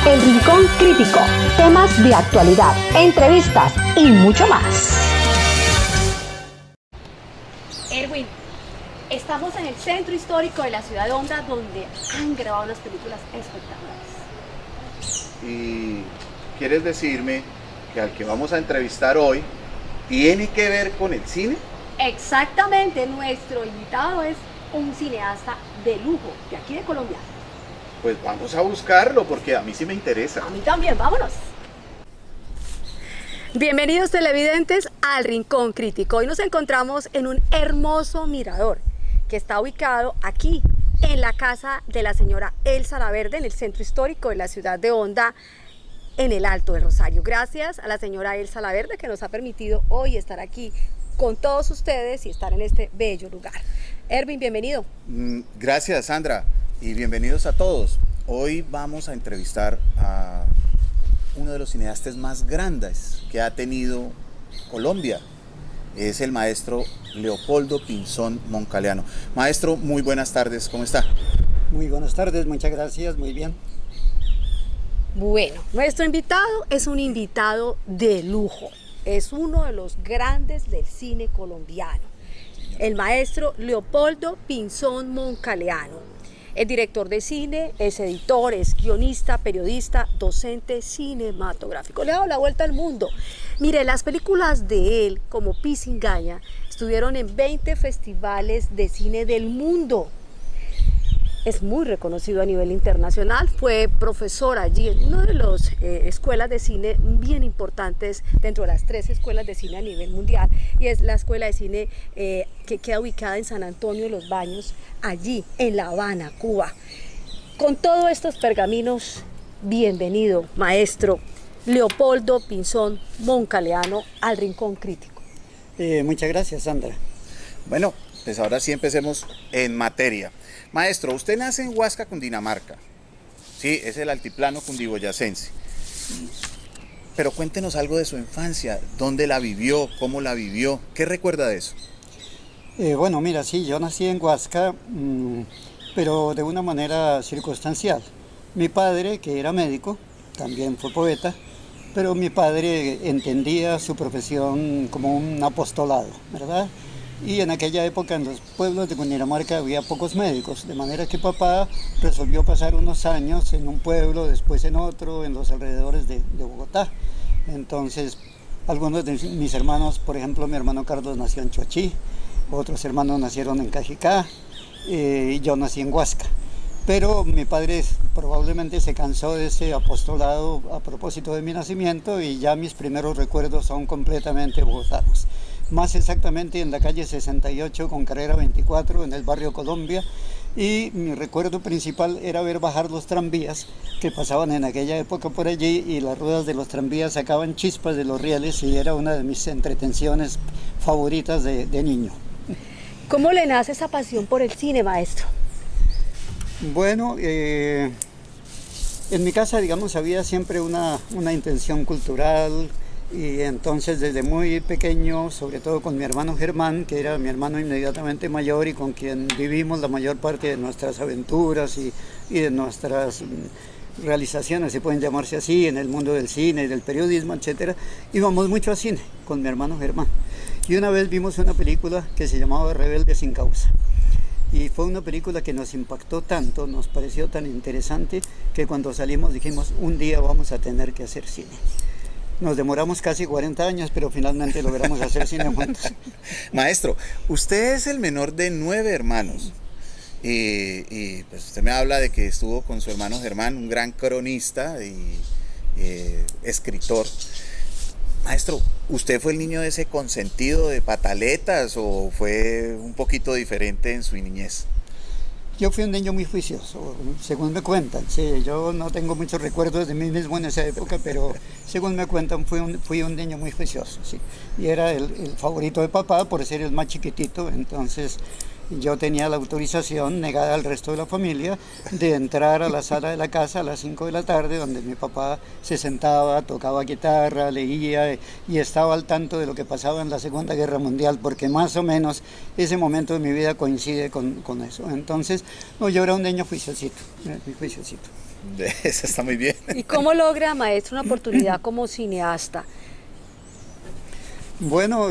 El Rincón Crítico, temas de actualidad, entrevistas y mucho más. Erwin, estamos en el centro histórico de la ciudad de Honda, donde han grabado unas películas espectaculares. ¿Y quieres decirme que al que vamos a entrevistar hoy tiene que ver con el cine? Exactamente, nuestro invitado es un cineasta de lujo, de aquí de Colombia. Pues vamos a buscarlo, porque a mí sí me interesa. A mí también, vámonos. Bienvenidos televidentes al Rincón Crítico. Hoy nos encontramos en un hermoso mirador que está ubicado aquí en la casa de la señora Elsa Laverde, en el centro histórico de la ciudad de Honda, en el Alto del Rosario. Gracias a la señora Elsa Laverde que nos ha permitido hoy estar aquí con todos ustedes y estar en este bello lugar. Erwin, bienvenido. Gracias, Sandra, y bienvenidos a todos. Hoy vamos a entrevistar a uno de los cineastas más grandes que ha tenido Colombia. Es el maestro Leopoldo Pinzón Moncaleano. Maestro, muy buenas tardes, ¿cómo está? Muy buenas tardes, muchas gracias, muy bien. Bueno, nuestro invitado es un invitado de lujo. Es uno de los grandes del cine colombiano. El maestro Leopoldo Pinzón Moncaleano. Es director de cine, es editor, es guionista, periodista, docente cinematográfico. Le ha dado la vuelta al mundo. Mire, las películas de él, como Pisingaña, estuvieron en 20 festivales de cine del mundo. Es muy reconocido a nivel internacional, fue profesor allí en una de las escuelas de cine bien importantes dentro de las 3 escuelas de cine a nivel mundial, y es la escuela de cine que queda ubicada en San Antonio de los Baños, allí en La Habana, Cuba. Con todos estos pergaminos, bienvenido, maestro Leopoldo Pinzón Moncaleano, al Rincón Crítico. Muchas gracias, Sandra. Bueno, pues ahora sí empecemos en materia. Maestro, usted nace en Huasca, Cundinamarca. Sí, es el altiplano cundiboyacense. Pero cuéntenos algo de su infancia. ¿Dónde la vivió? ¿Cómo la vivió? ¿Qué recuerda de eso? Bueno, mira, sí, yo nací en Huasca, pero de una manera circunstancial. Mi padre, que era médico, también fue poeta, pero mi padre entendía su profesión como un apostolado, ¿verdad? Y en aquella época en los pueblos de Cundinamarca había pocos médicos, de manera que papá resolvió pasar unos años en un pueblo, después en otro, en los alrededores de Bogotá. Entonces, algunos de mis hermanos, por ejemplo, mi hermano Carlos nació en Choachí, otros hermanos nacieron en Cajicá, y yo nací en Huasca. Pero mi padre probablemente se cansó de ese apostolado a propósito de mi nacimiento, y ya mis primeros recuerdos son completamente bogotanos. Más exactamente en la calle 68 con carrera 24 en el barrio Colombia, y mi recuerdo principal era ver bajar los tranvías que pasaban en aquella época por allí, y las ruedas de los tranvías sacaban chispas de los rieles, y era una de mis entretenciones favoritas de niño. ¿Cómo le nace esa pasión por el cine, maestro? Bueno, en mi casa, digamos, había siempre una intención cultural, y entonces desde muy pequeño, sobre todo con mi hermano Germán, que era mi hermano inmediatamente mayor y con quien vivimos la mayor parte de nuestras aventuras y de nuestras realizaciones, se pueden llamarse así, en el mundo del cine, del periodismo, etcétera, íbamos mucho a cine con mi hermano Germán. Y una vez vimos una película que se llamaba Rebelde sin causa. Y fue una película que nos impactó tanto, nos pareció tan interesante, que cuando salimos dijimos, un día vamos a tener que hacer cine. Nos demoramos casi 40 años, pero finalmente logramos hacer cine juntos. Maestro, usted es el menor de 9 hermanos. Y pues usted me habla de que estuvo con su hermano Germán, un gran cronista y escritor. Maestro, ¿usted fue el niño de ese consentido de pataletas o fue un poquito diferente en su niñez? Yo fui un niño muy juicioso, según me cuentan. Sí, yo no tengo muchos recuerdos de mí mismo en esa época, pero según me cuentan fui un niño muy juicioso, sí. Y era el favorito de papá por ser el más chiquitito, entonces yo tenía la autorización negada al resto de la familia de entrar a la sala de la casa a las 5 de la tarde, donde mi papá se sentaba, tocaba guitarra, leía y estaba al tanto de lo que pasaba en la Segunda Guerra Mundial, porque más o menos ese momento de mi vida coincide con eso. Entonces, no, yo era un niño juiciosito, muy juiciosito. Eso está muy bien. ¿Y cómo logra, maestro, una oportunidad como cineasta? Bueno,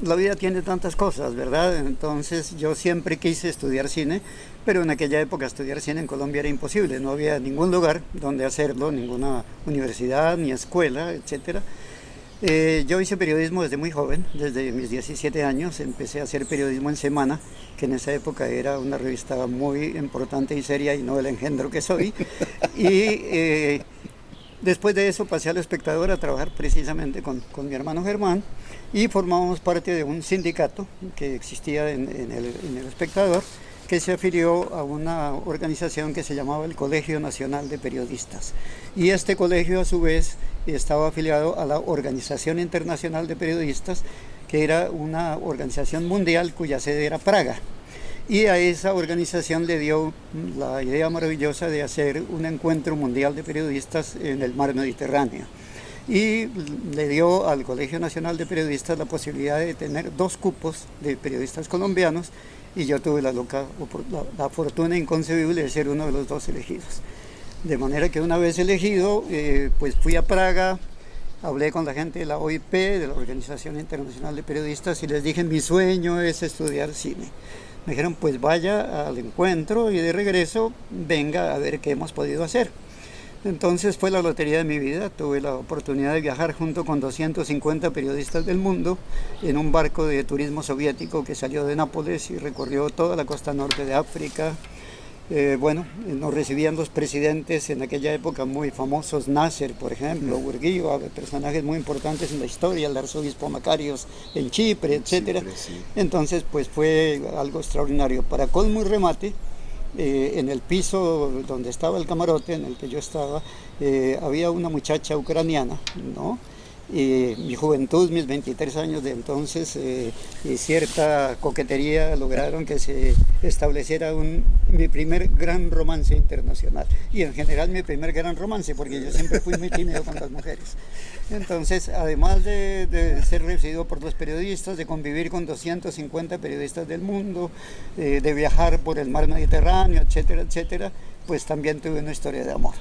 la vida tiene tantas cosas, ¿verdad? Entonces yo siempre quise estudiar cine, pero en aquella época estudiar cine en Colombia era imposible, no había ningún lugar donde hacerlo, ninguna universidad, ni escuela, etcétera. Yo hice periodismo desde muy joven, desde mis 17 años, empecé a hacer periodismo en Semana, que en esa época era una revista muy importante y seria y no el engendro que soy. Y después de eso pasé al Espectador a trabajar precisamente con mi hermano Germán y formábamos parte de un sindicato que existía en el Espectador, que se afilió a una organización que se llamaba el Colegio Nacional de Periodistas. Y este colegio a su vez estaba afiliado a la Organización Internacional de Periodistas, que era una organización mundial cuya sede era Praga. Y a esa organización le dio la idea maravillosa de hacer un encuentro mundial de periodistas en el mar Mediterráneo. Y le dio al Colegio Nacional de Periodistas la posibilidad de tener 2 cupos de periodistas colombianos, y yo tuve la fortuna inconcebible de ser uno de los 2 elegidos. De manera que una vez elegido, pues fui a Praga, hablé con la gente de la OIP, de la Organización Internacional de Periodistas, y les dije, mi sueño es estudiar cine. Me dijeron, pues vaya al encuentro y de regreso venga a ver qué hemos podido hacer. Entonces fue la lotería de mi vida, tuve la oportunidad de viajar junto con 250 periodistas del mundo en un barco de turismo soviético que salió de Nápoles y recorrió toda la costa norte de África. Nos recibían los presidentes en aquella época muy famosos, Nasser, por ejemplo, Urguiba, personajes muy importantes en la historia, el arzobispo Macarios en Chipre, etc. Sí. Entonces, pues fue algo extraordinario. Para colmo y remate, en el piso donde estaba el camarote en el que yo estaba, había una muchacha ucraniana, ¿no? Y mi juventud, mis 23 años de entonces, y cierta coquetería lograron que se estableciera mi primer gran romance internacional. Y en general mi primer gran romance, porque yo siempre fui muy tímido con las mujeres. Entonces, además de ser recibido por los periodistas, de convivir con 250 periodistas del mundo, de viajar por el mar Mediterráneo, etcétera, etcétera, pues también tuve una historia de amor.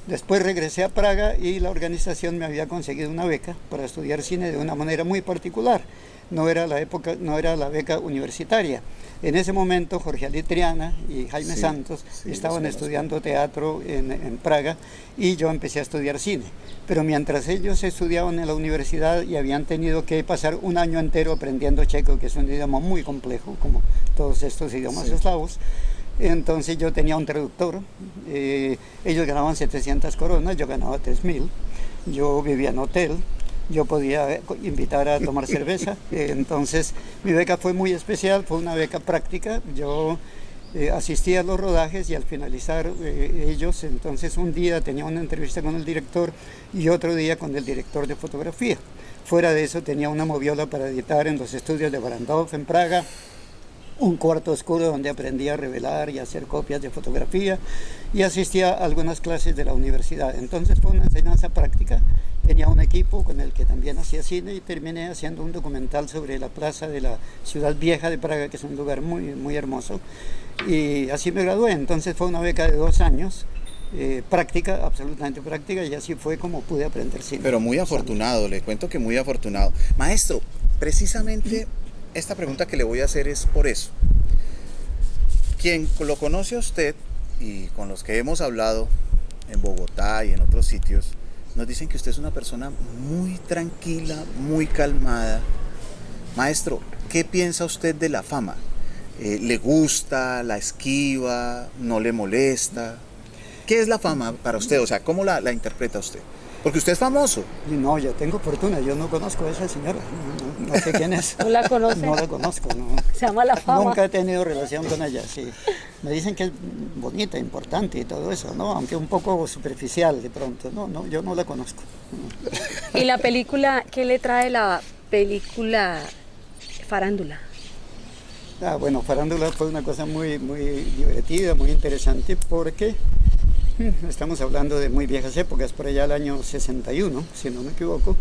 Después regresé a Praga y la organización me había conseguido una beca para estudiar cine de una manera muy particular. No era la beca universitaria. En ese momento Jorge Ali Triana y Jaime Santos estaban estudiando teatro en Praga y yo empecé a estudiar cine. Pero mientras ellos estudiaban en la universidad y habían tenido que pasar un año entero aprendiendo checo, que es un idioma muy complejo, como todos estos idiomas eslavos, entonces yo tenía un traductor, ellos ganaban 700 coronas, yo ganaba 3.000, yo vivía en hotel, yo podía invitar a tomar cerveza, entonces mi beca fue muy especial, fue una beca práctica, yo asistía a los rodajes y al finalizar ellos, entonces un día tenía una entrevista con el director y otro día con el director de fotografía. Fuera de eso tenía una moviola para editar en los estudios de Barandov en Praga, un cuarto oscuro donde aprendí a revelar y a hacer copias de fotografía y asistía a algunas clases de la universidad. Entonces fue una enseñanza práctica. Tenía un equipo con el que también hacía cine y terminé haciendo un documental sobre la plaza de la ciudad vieja de Praga, que es un lugar muy, muy hermoso. Y así me gradué. Entonces fue una beca de 2 años, práctica, absolutamente práctica, y así fue como pude aprender cine. Pero muy afortunado, le cuento que muy afortunado. Maestro, precisamente esta pregunta que le voy a hacer es por eso. Quien lo conoce a usted y con los que hemos hablado en Bogotá y en otros sitios, nos dicen que usted es una persona muy tranquila, muy calmada. Maestro, ¿qué piensa usted de la fama? ¿Le gusta, la esquiva, no le molesta? ¿Qué es la fama para usted? O sea, ¿cómo la interpreta usted? Porque usted es famoso. No, yo tengo fortuna, yo no conozco a esa señora, no sé quién es. ¿No la conoce? No la conozco, no. Se llama la fama. Nunca he tenido relación con ella, sí. Me dicen que es bonita, importante y todo eso, ¿no? Aunque un poco superficial de pronto, no, yo no la conozco. ¿Y la película, qué le trae la película Farándula? Bueno, farándula fue una cosa muy, muy divertida, muy interesante, porque estamos hablando de muy viejas épocas, por allá el año 61, si no me equivoco.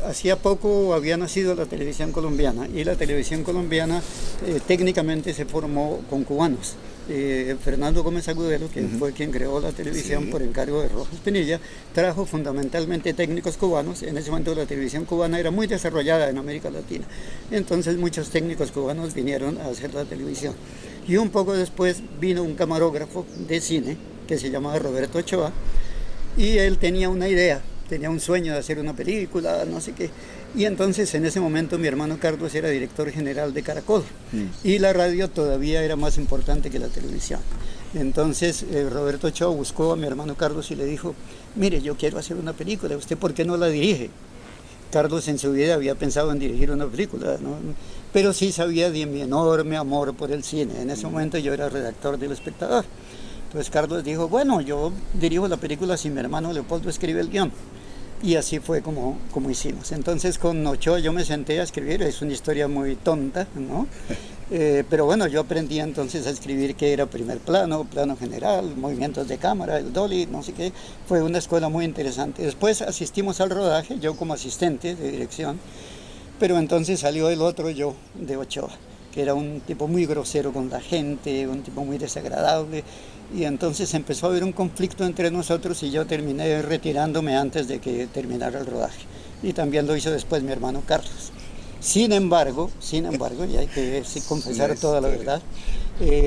Hacía poco había nacido la televisión colombiana, y la televisión colombiana técnicamente se formó con cubanos. Fernando Gómez Agudelo, que fue quien creó la televisión por encargo de Rojas Pinilla, trajo fundamentalmente técnicos cubanos. En ese momento la televisión cubana era muy desarrollada en América Latina, entonces muchos técnicos cubanos vinieron a hacer la televisión. Y un poco después vino un camarógrafo de cine que se llamaba Roberto Ochoa, y él tenía una idea, tenía un sueño de hacer una película, no sé qué. Y entonces en ese momento mi hermano Carlos era director general de Caracol, y la radio todavía era más importante que la televisión. Entonces Roberto Ochoa buscó a mi hermano Carlos y le dijo: mire, yo quiero hacer una película, ¿usted por qué no la dirige? Carlos en su vida había pensado en dirigir una película, ¿no? Pero sí sabía de mi enorme amor por el cine. En ese momento yo era redactor del Espectador. Entonces Carlos dijo: bueno, yo dirijo la película si mi hermano Leopoldo escribe el guión. Y así fue como hicimos. Entonces con Ochoa yo me senté a escribir. Es una historia muy tonta, ¿no? Pero bueno, yo aprendí entonces a escribir qué era primer plano, plano general, movimientos de cámara, el dolly, no sé qué. Fue una escuela muy interesante. Después asistimos al rodaje, yo como asistente de dirección, pero entonces salió el otro yo de Ochoa, que era un tipo muy grosero con la gente, un tipo muy desagradable, y entonces empezó a haber un conflicto entre nosotros, y yo terminé retirándome antes de que terminara el rodaje, y también lo hizo después mi hermano Carlos. Sin embargo, y hay que confesar toda la verdad,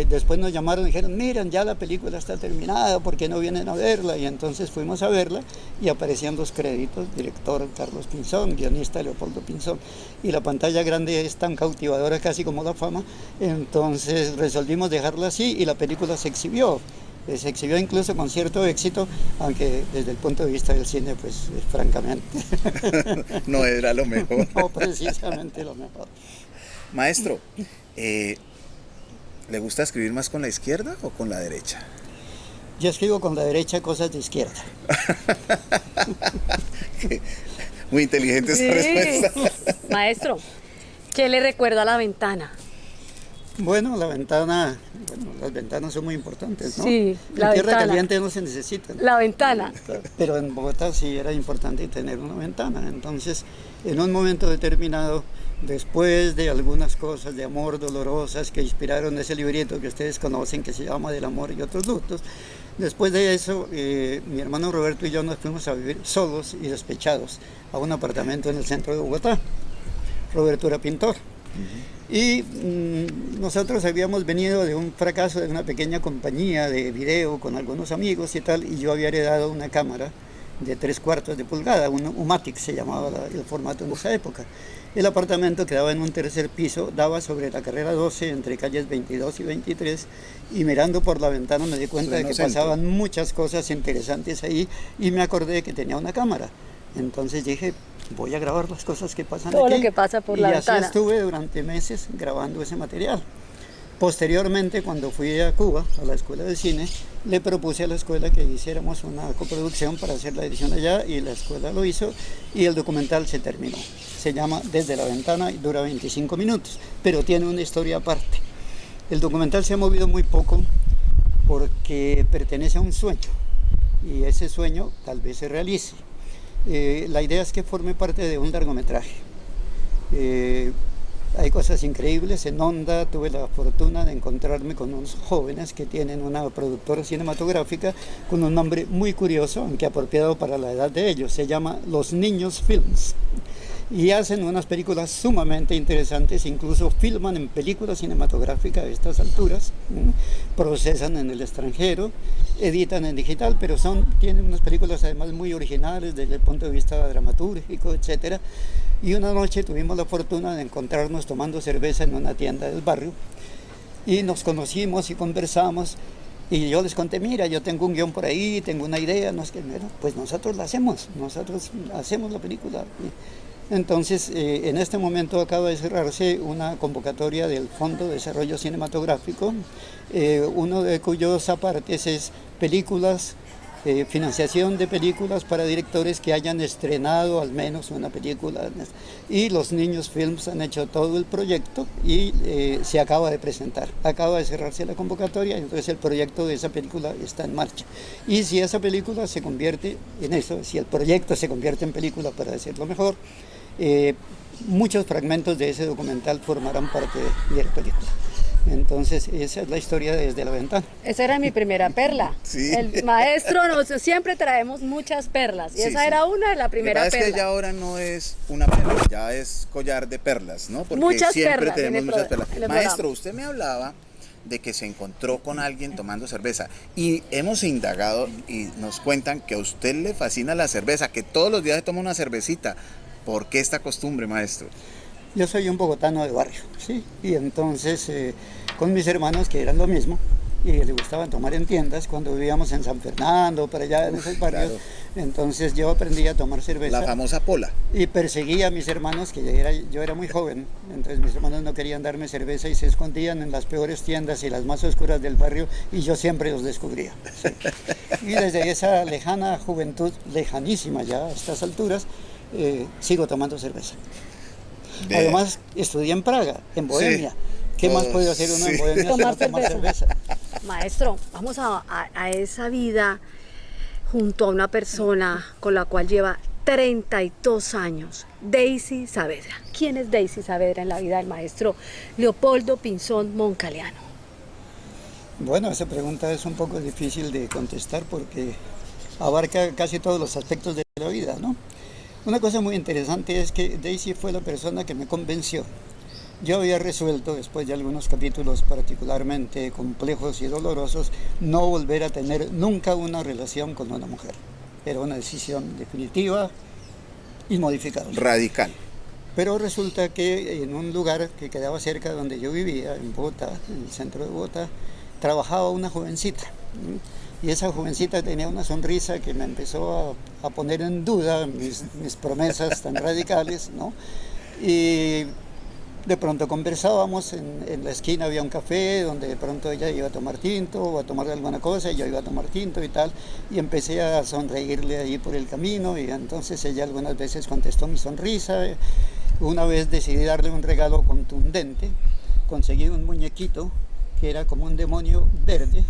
después nos llamaron y dijeron: miren, ya la película está terminada, ¿por qué no vienen a verla? Y entonces fuimos a verla, y aparecían los créditos: director Carlos Pinzón, guionista Leopoldo Pinzón, y la pantalla grande es tan cautivadora casi como la fama. Entonces resolvimos dejarla así, y la película se exhibió incluso con cierto éxito, aunque desde el punto de vista del cine, pues francamente No era lo mejor. no precisamente lo mejor. Maestro, ¿le gusta escribir más con la izquierda o con la derecha? Yo escribo con la derecha cosas de izquierda. Muy inteligente esa respuesta. Maestro, ¿qué le recuerda a la ventana? Bueno, las ventanas son muy importantes, ¿no? Sí, la en tierra ventana. caliente no se necesitan. La ventana. Pero en Bogotá sí era importante tener una ventana. Entonces, en un momento determinado, después de algunas cosas de amor dolorosas que inspiraron ese librito que ustedes conocen, que se llama Del amor y otros lutos, después de eso, mi hermano Roberto y yo nos fuimos a vivir solos y despechados a un apartamento en el centro de Bogotá. Roberto era pintor. Y nosotros habíamos venido de un fracaso de una pequeña compañía de video con algunos amigos y tal, y yo había heredado una cámara de 3/4 de pulgada, un Umatic se llamaba el formato en esa época. El apartamento quedaba en un tercer piso, daba sobre la carrera 12 entre calles 22 y 23, y mirando por la ventana me di cuenta de que pasaban muchas cosas interesantes ahí, y me acordé que tenía una cámara. Entonces dije: voy a grabar las cosas que pasan Todo aquí. lo que pasa por la ventana. Y así estuve durante meses grabando ese material. Posteriormente, cuando fui a Cuba, a la escuela de cine, le propuse a la escuela que hiciéramos una coproducción para hacer la edición allá, y la escuela lo hizo, y el documental se terminó. Se llama Desde la ventana y dura 25 minutos, pero tiene una historia aparte. El documental se ha movido muy poco porque pertenece a un sueño, y ese sueño tal vez se realice. La idea es que forme parte de un largometraje. Hay cosas increíbles. En Onda tuve la fortuna de encontrarme con unos jóvenes que tienen una productora cinematográfica con un nombre muy curioso, aunque apropiado para la edad de ellos. Se llama Los Niños Films. Y hacen unas películas sumamente interesantes, incluso filman en película cinematográfica a estas alturas, procesan en el extranjero, editan en digital, pero tienen unas películas además muy originales desde el punto de vista dramatúrgico, etc. Y una noche tuvimos la fortuna de encontrarnos tomando cerveza en una tienda del barrio, y nos conocimos y conversamos, y yo les conté: mira, yo tengo un guión por ahí, tengo una idea, no es que, pues nosotros la hacemos, la película. Entonces, en este momento acaba de cerrarse una convocatoria del Fondo de Desarrollo Cinematográfico, uno de cuyos apartes es películas financiación de películas para directores que hayan estrenado al menos una película. Y los Niños Films han hecho todo el proyecto y se acaba de presentar. Acaba de cerrarse la convocatoria, entonces el proyecto de esa película está en marcha. Y si esa película se convierte en eso, si el proyecto se convierte en película, para decirlo mejor, muchos fragmentos de ese documental formarán parte de la película. Entonces, esa es la historia Desde la Ventana. Esa era mi primera perla. Sí. El maestro, nosotros siempre traemos muchas perlas. Y Sí, esa sí. era una de la primera Lo que pasa perla. es que ya ahora no es una perla, ya es collar de perlas, ¿no? Porque Muchas siempre perlas en tenemos el muchas programa, perlas. en el Maestro, programa. usted me hablaba de que se encontró con alguien tomando cerveza y hemos indagado y nos cuentan que a usted le fascina la cerveza, que todos los días se toma una cervecita. ¿Por qué esta costumbre, maestro? Yo soy un bogotano de barrio, ¿sí? Y entonces con mis hermanos, que eran lo mismo, y les gustaba tomar en tiendas, cuando vivíamos en San Fernando, para allá en esos barrios, claro. Entonces yo aprendí a tomar cerveza. La famosa pola. Y perseguía a mis hermanos, que yo era muy joven, entonces mis hermanos no querían darme cerveza y se escondían en las peores tiendas y las más oscuras del barrio, y yo siempre los descubría. ¿Sí? Y desde esa lejana juventud, lejanísima ya a estas alturas, sigo tomando cerveza. Además, estudié en Praga, en Bohemia. Sí. ¿Qué más puede hacer uno en Bohemia Tomar sino tomar cerveza? Maestro, vamos a esa vida junto a una persona con la cual lleva 32 años, Daisy Saavedra. ¿Quién es Daisy Saavedra en la vida del maestro Leopoldo Pinzón Moncaliano? Bueno, esa pregunta es un poco difícil de contestar porque abarca casi todos los aspectos de la vida, ¿no? Una cosa muy interesante es que Daisy fue la persona que me convenció. Yo había resuelto, después de algunos capítulos particularmente complejos y dolorosos, no volver a tener nunca una relación con una mujer. Era una decisión definitiva, inmodificable. Radical. Pero resulta que en un lugar que quedaba cerca de donde yo vivía, en Bogotá, en el centro de Bogotá, trabajaba una jovencita. Y esa jovencita tenía una sonrisa que me empezó a poner en duda mis promesas tan radicales, ¿no? Y de pronto conversábamos, en la esquina había un café donde de pronto ella iba a tomar tinto o a tomar alguna cosa y yo iba a tomar tinto y tal, y empecé a sonreírle ahí por el camino y entonces ella algunas veces contestó mi sonrisa. Una vez decidí darle un regalo contundente, conseguí un muñequito que era como un demonio verde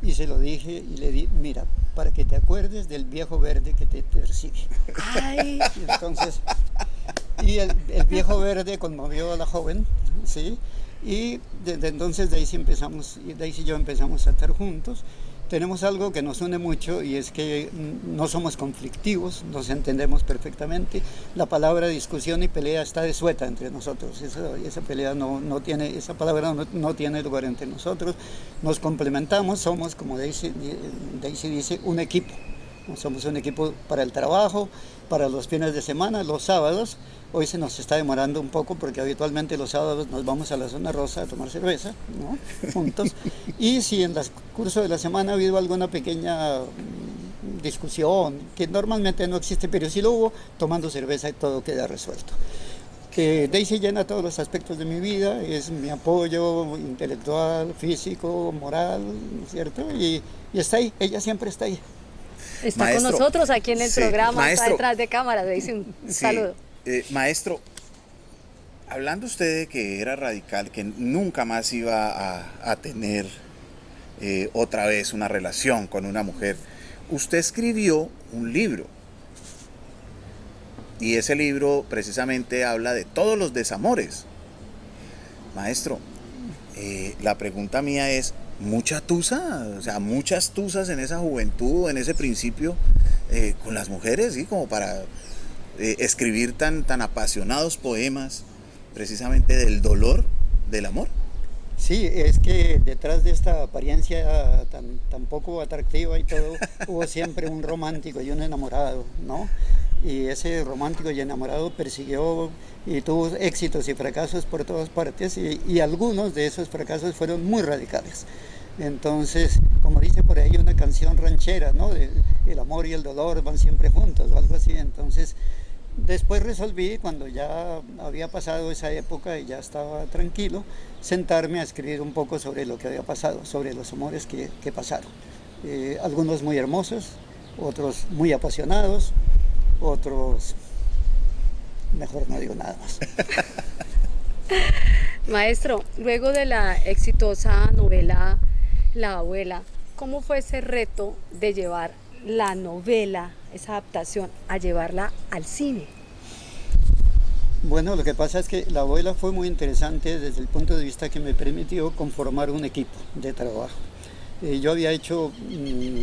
y se lo dije y le di, mira, para que te acuerdes del viejo verde que te persigue. Ay, Y entonces, el viejo verde conmovió a la joven, ¿sí? Y desde entonces Daisy y yo empezamos a estar juntos. Tenemos algo que nos une mucho y es que no somos conflictivos, nos entendemos perfectamente. La palabra discusión y pelea está desueta entre nosotros. Esa pelea esa palabra no tiene lugar entre nosotros. Nos complementamos, somos, como Daisy dice, un equipo. Somos un equipo para el trabajo, para los fines de semana, los sábados. Hoy se nos está demorando un poco porque habitualmente los sábados nos vamos a la Zona Rosa a tomar cerveza, ¿no? Juntos. Y si en el curso de la semana ha habido alguna pequeña discusión, que normalmente no existe, pero si lo hubo, tomando cerveza y todo queda resuelto. Daisy llena todos los aspectos de mi vida, es mi apoyo intelectual, físico, moral, ¿cierto? Y está ahí, ella siempre está ahí. está Maestro, con nosotros aquí en el sí, programa, maestro. está detrás de cámara, le dice un Sí, saludo. Maestro, hablando usted de que era radical, que nunca más iba a tener otra vez una relación con una mujer, usted escribió un libro. Y ese libro precisamente habla de todos los desamores. Maestro, la pregunta mía es, ¿mucha tusa? O sea, muchas tusas en esa juventud, en ese principio, con las mujeres, ¿sí? Como para escribir tan apasionados poemas precisamente del dolor del amor. Sí, es que detrás de esta apariencia tan poco atractiva y todo, hubo siempre un romántico y un enamorado, ¿no? Y ese romántico y enamorado persiguió y tuvo éxitos y fracasos por todas partes y algunos de esos fracasos fueron muy radicales. Entonces, como dice por ahí una canción ranchera, ¿no? El amor y el dolor van siempre juntos o algo así. Entonces, después resolví, cuando ya había pasado esa época y ya estaba tranquilo, sentarme a escribir un poco sobre lo que había pasado, sobre los amores que pasaron. Algunos muy hermosos, otros muy apasionados, otros, mejor no digo nada más. Maestro, luego de la exitosa novela La Abuela, ¿cómo fue ese reto de llevar la novela, esa adaptación, a llevarla al cine? Bueno, lo que pasa es que La Abuela fue muy interesante desde el punto de vista que me permitió conformar un equipo de trabajo. Yo había hecho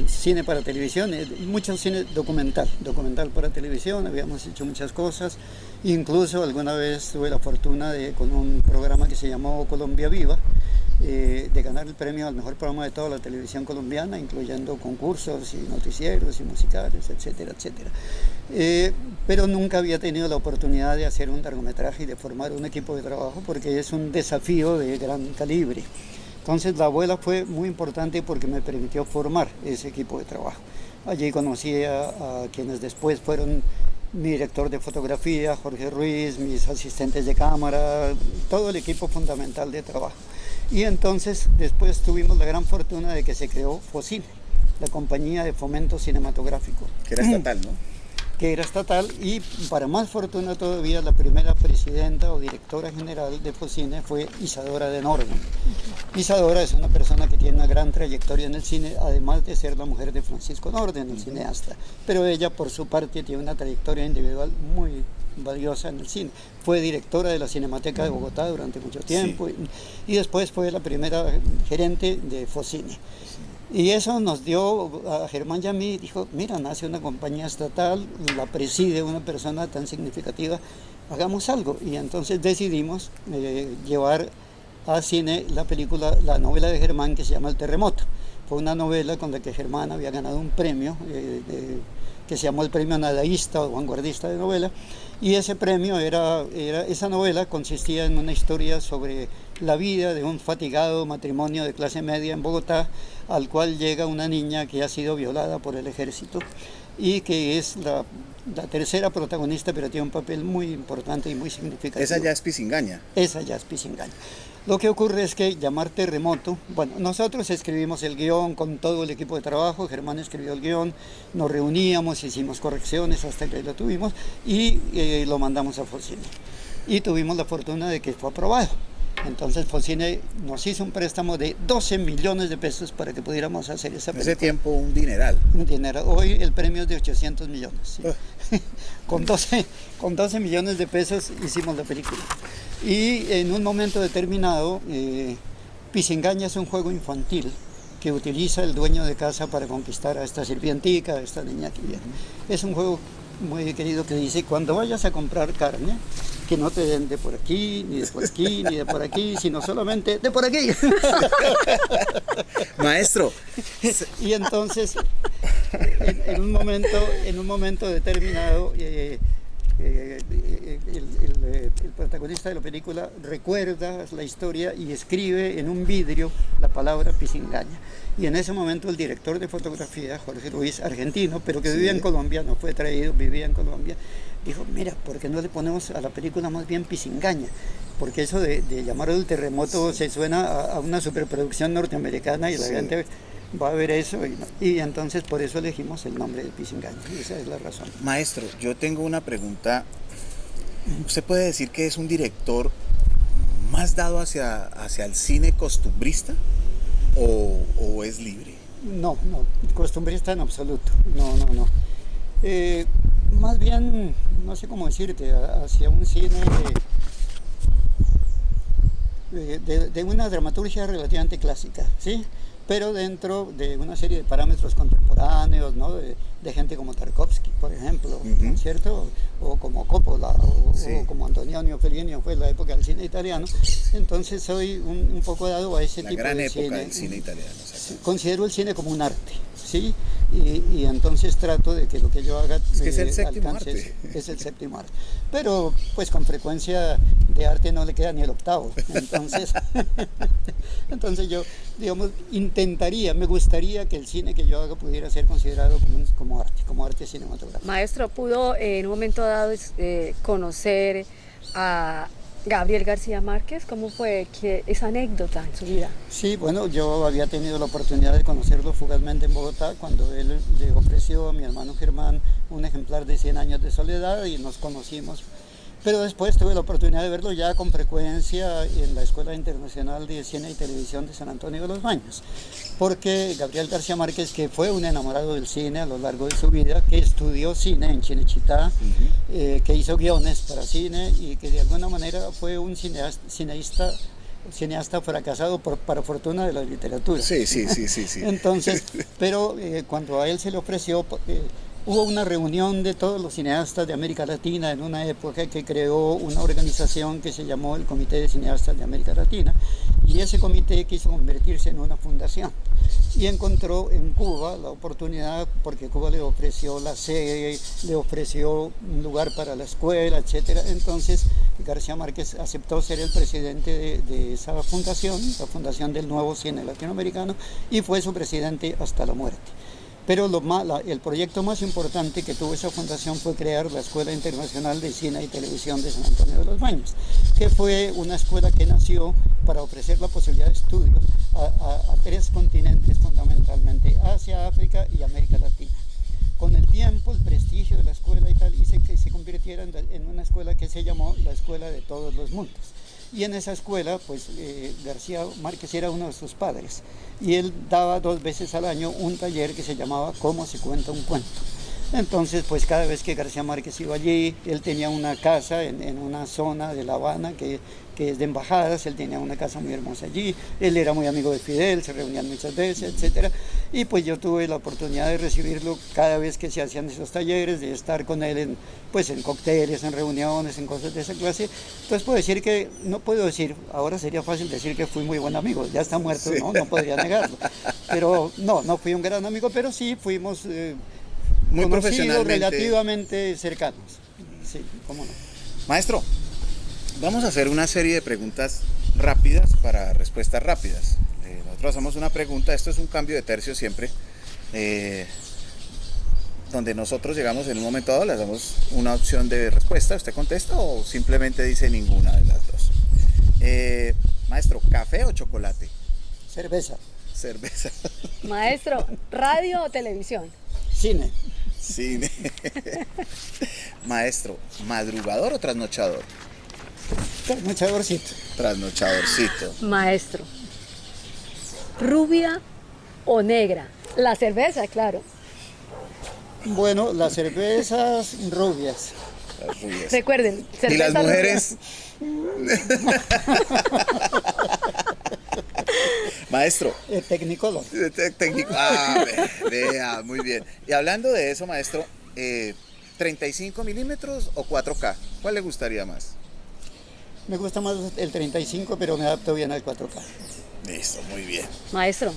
cine para televisión, mucho cine documental para televisión, habíamos hecho muchas cosas, incluso alguna vez tuve la fortuna de, con un programa que se llamó Colombia Viva, de ganar el premio al mejor programa de toda la televisión colombiana, incluyendo concursos y noticieros y musicales, etcétera, etcétera. Pero nunca había tenido la oportunidad de hacer un largometraje y de formar un equipo de trabajo porque es un desafío de gran calibre. Entonces La Abuela fue muy importante porque me permitió formar ese equipo de trabajo. Allí conocí a quienes después fueron mi director de fotografía, Jorge Ruiz, mis asistentes de cámara, todo el equipo fundamental de trabajo. Y entonces después tuvimos la gran fortuna de que se creó Focine, la compañía de fomento cinematográfico. Que era estatal, ¿no? Que era estatal, y para más fortuna todavía la primera presidenta o directora general de Focine fue Isadora de Norden. Isadora es una persona que tiene una gran trayectoria en el cine, además de ser la mujer de Francisco Norden, el cineasta, pero ella por su parte tiene una trayectoria individual muy valiosa en el cine. Fue directora de la Cinemateca de Bogotá durante mucho tiempo, sí. y después fue la primera gerente de Focine. Y eso nos dio a Germán y a mí, dijo, mira, nace una compañía estatal, la preside una persona tan significativa, hagamos algo. Y entonces decidimos llevar a cine la película, la novela de Germán que se llama El Terremoto. Fue una novela con la que Germán había ganado un premio, que se llamó el Premio Nadaísta o Vanguardista de Novela, y ese premio esa novela consistía en una historia sobre la vida de un fatigado matrimonio de clase media en Bogotá, al cual llega una niña que ha sido violada por el ejército y que es la tercera protagonista, pero tiene un papel muy importante y muy significativo. Esa ya es Pisingaña. Esa ya es Pisingaña. Lo que ocurre es que llamar Terremoto, bueno, nosotros escribimos el guión con todo el equipo de trabajo, Germán escribió el guión, nos reuníamos, hicimos correcciones hasta que lo tuvimos y lo mandamos a Focine. Y tuvimos la fortuna de que fue aprobado. Entonces Focine nos hizo un préstamo de 12 millones de pesos para que pudiéramos hacer esa película. En ese tiempo un dineral. Un dineral. Hoy el premio es de 800 millones. ¿Sí? con 12 millones de pesos hicimos la película. Y en un momento determinado, Pisingaña es un juego infantil que utiliza el dueño de casa para conquistar a esta sirvientica, a esta niña que viene. Es un juego muy querido que dice, cuando vayas a comprar carne, que no te den de por aquí, ni de por aquí, ni de por aquí, sino solamente de por aquí. Maestro. Y entonces, en un momento determinado, el protagonista de la película recuerda la historia y escribe en un vidrio la palabra Pisingaña. Y en ese momento el director de fotografía, Jorge Ruiz, argentino, pero que vivía en Colombia, no fue traído, vivía en Colombia, dijo, mira, ¿por qué no le ponemos a la película más bien Pisingaña? Porque eso de llamarlo El Terremoto se suena a una superproducción norteamericana y la gente va a ver eso. Y entonces por eso elegimos el nombre de Pisingaña. Esa es la razón. Maestro, yo tengo una pregunta. ¿Usted puede decir que es un director más dado hacia el cine costumbrista o es libre? No, costumbrista en absoluto. No. Más bien, no sé cómo decirte, hacia un cine de una dramaturgia relativamente clásica, ¿sí? Pero dentro de una serie de parámetros contemporáneos, ¿no? de gente como Tarkovsky, por ejemplo, ¿no es cierto? O como Coppola, o como Antonioni Fellini, fue la época del cine italiano. Entonces soy un poco dado a ese tipo de cine. La gran época del cine italiano. Considero el cine como un arte, ¿sí? Y entonces trato de que lo que yo haga es que es el séptimo arte. Es el séptimo arte. Pero pues con frecuencia de arte no le queda ni el octavo. Entonces yo, digamos, me gustaría que el cine que yo haga pudiera ser considerado como arte cinematográfico. Maestro, ¿pudo en un momento dado conocer a Gabriel García Márquez, ¿cómo fue esa anécdota en su vida? Sí, bueno, yo había tenido la oportunidad de conocerlo fugazmente en Bogotá cuando él le ofreció a mi hermano Germán un ejemplar de 100 años de soledad y nos conocimos. Pero después tuve la oportunidad de verlo ya con frecuencia en la Escuela Internacional de Cine y Televisión de San Antonio de los Baños, porque Gabriel García Márquez, que fue un enamorado del cine a lo largo de su vida, que estudió cine en Chinechita, que hizo guiones para cine y que de alguna manera fue un cineasta fracasado para fortuna de la literatura. Sí. Entonces, pero cuando a él se le ofreció, hubo una reunión de todos los cineastas de América Latina en una época que creó una organización que se llamó el Comité de Cineastas de América Latina, y ese comité quiso convertirse en una fundación y encontró en Cuba la oportunidad, porque Cuba le ofreció la sede, le ofreció un lugar para la escuela, etcétera. Entonces García Márquez aceptó ser el presidente de esa fundación, la Fundación del Nuevo Cine Latinoamericano, y fue su presidente hasta la muerte. Pero el proyecto más importante que tuvo esa fundación fue crear la Escuela Internacional de Cine y Televisión de San Antonio de los Baños, que fue una escuela que nació para ofrecer la posibilidad de estudios a 3 continentes fundamentalmente, Asia, África y América Latina. Con el tiempo, el prestigio de la escuela y tal hizo que se convirtiera en una escuela que se llamó la Escuela de Todos los Mundos. Y en esa escuela, pues García Márquez era uno de sus padres, y él daba 2 veces al año un taller que se llamaba Cómo se cuenta un cuento. Entonces, pues cada vez que García Márquez iba allí, él tenía una casa en una zona de La Habana que es de embajadas, él tenía una casa muy hermosa allí, él era muy amigo de Fidel, se reunían muchas veces, etcétera. Y pues yo tuve la oportunidad de recibirlo cada vez que se hacían esos talleres, de estar con él en cócteles, en reuniones, en cosas de esa clase. Entonces no puedo decir, ahora sería fácil decir que fui muy buen amigo, ya está muerto, sí. No podría negarlo. Pero no fui un gran amigo, pero sí fuimos muy conocidos, relativamente cercanos. Sí, cómo no. Maestro, vamos a hacer una serie de preguntas rápidas para respuestas rápidas. Nosotros hacemos una pregunta, esto es un cambio de tercio siempre, donde nosotros llegamos en un momento dado, le damos una opción de respuesta, usted contesta o simplemente dice ninguna de las dos. Maestro, ¿café o chocolate? Cerveza. Cerveza. Maestro, ¿radio o televisión? Cine. Maestro, ¿madrugador o trasnochador? Trasnochadorcito. Maestro, ¿rubia o negra? La cerveza, claro. Bueno, las cervezas rubias. Las rubias. Recuerden, cerveza. ¿Y las mujeres? Maestro. Tecnicolor. Vea, muy bien. Y hablando de eso, maestro, 35 milímetros o 4K, ¿cuál le gustaría más? Me gusta más el 35, pero me adapto bien al 4K. Listo, muy bien. Maestro,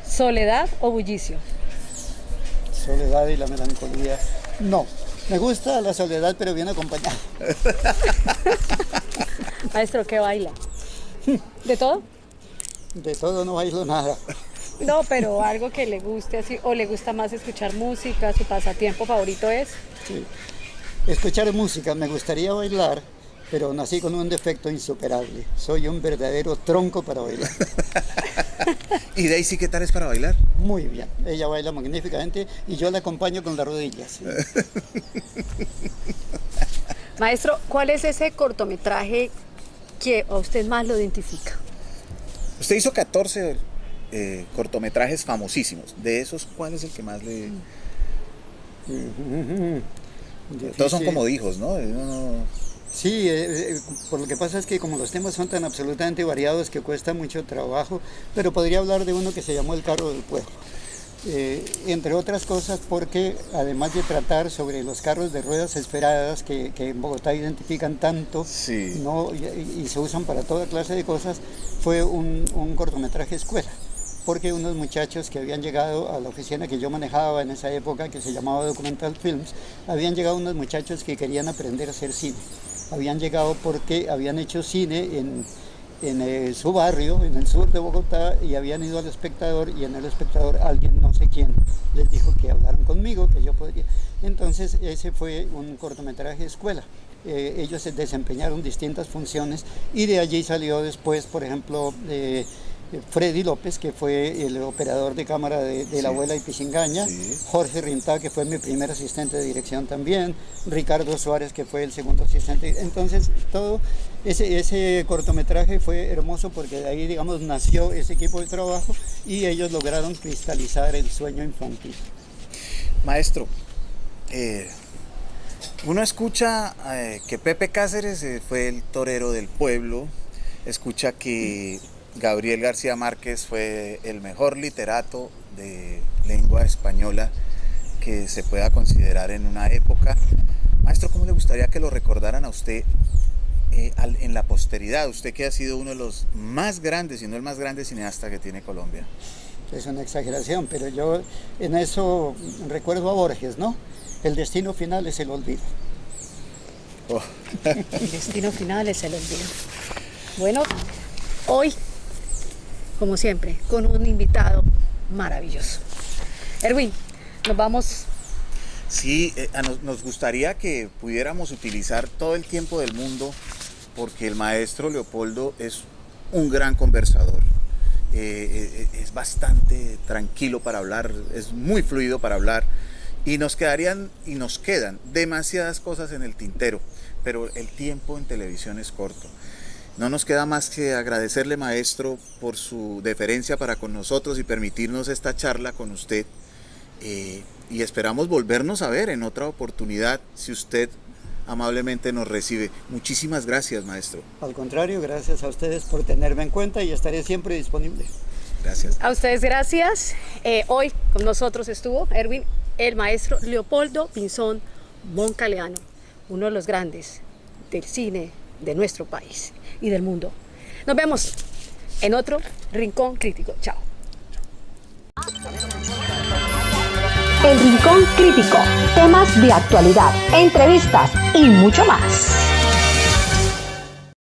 ¿soledad o bullicio? Soledad y la melancolía. No, me gusta la soledad, pero bien acompañada. Maestro, ¿qué baila? ¿De todo? De todo no bailo nada. No, pero algo que le guste así, o le gusta más escuchar música, su pasatiempo favorito es. Sí. Escuchar música, me gustaría bailar, pero nací con un defecto insuperable. Soy un verdadero tronco para bailar. ¿Y Daisy qué tal es para bailar? Muy bien, ella baila magníficamente y yo la acompaño con las rodillas. Maestro, ¿cuál es ese cortometraje que a usted más lo identifica? Usted hizo 14 cortometrajes famosísimos. De esos, ¿cuál es el que más le...? Todos son como hijos, ¿no? Sí, por lo que pasa es que como los temas son tan absolutamente variados que cuesta mucho trabajo, pero podría hablar de uno que se llamó El carro del pueblo. Entre otras cosas porque además de tratar sobre los carros de ruedas esferadas que en Bogotá identifican tanto, sí, ¿no? y se usan para toda clase de cosas, fue un cortometraje escuela. Porque unos muchachos que habían llegado a la oficina que yo manejaba en esa época, que se llamaba Documental Films, habían llegado unos muchachos que querían aprender a hacer cine. Habían llegado porque habían hecho cine en su barrio, en el sur de Bogotá, y habían ido al Espectador, y en el Espectador alguien, no sé quién, les dijo que hablaran conmigo, que yo podría. Entonces ese fue un cortometraje escuela. ellos se desempeñaron distintas funciones y de allí salió después, por ejemplo, Freddy López, que fue el operador de cámara de La Abuela y Pisingaña, Jorge Rintá, que fue mi primer asistente de dirección también, Ricardo Suárez, que fue el segundo asistente. Entonces, todo ese cortometraje fue hermoso porque de ahí, digamos, nació ese equipo de trabajo y ellos lograron cristalizar el sueño infantil. Maestro, uno escucha que Pepe Cáceres fue el torero del pueblo, escucha que Gabriel García Márquez fue el mejor literato de lengua española que se pueda considerar en una época. Maestro, ¿cómo le gustaría que lo recordaran a usted en la posteridad? Usted que ha sido uno de los más grandes, si no el más grande cineasta que tiene Colombia. Es una exageración, pero yo en eso recuerdo a Borges, ¿no? El destino final es el olvido. Oh. El destino final es el olvido. Bueno, hoy, como siempre, con un invitado maravilloso. Erwin, nos vamos. Sí, nos gustaría que pudiéramos utilizar todo el tiempo del mundo porque el maestro Leopoldo es un gran conversador. Es bastante tranquilo para hablar, es muy fluido para hablar y nos quedan demasiadas cosas en el tintero, pero el tiempo en televisión es corto. No nos queda más que agradecerle, maestro, por su deferencia para con nosotros y permitirnos esta charla con usted. Y esperamos volvernos a ver en otra oportunidad si usted amablemente nos recibe. Muchísimas gracias, maestro. Al contrario, gracias a ustedes por tenerme en cuenta y estaré siempre disponible. Gracias. A ustedes gracias. Hoy con nosotros estuvo Erwin, el maestro Leopoldo Pinzón Moncaleano, uno de los grandes del cine de nuestro país y del mundo. Nos vemos en otro Rincón Crítico. Chao. El Rincón Crítico, temas de actualidad, entrevistas y mucho más.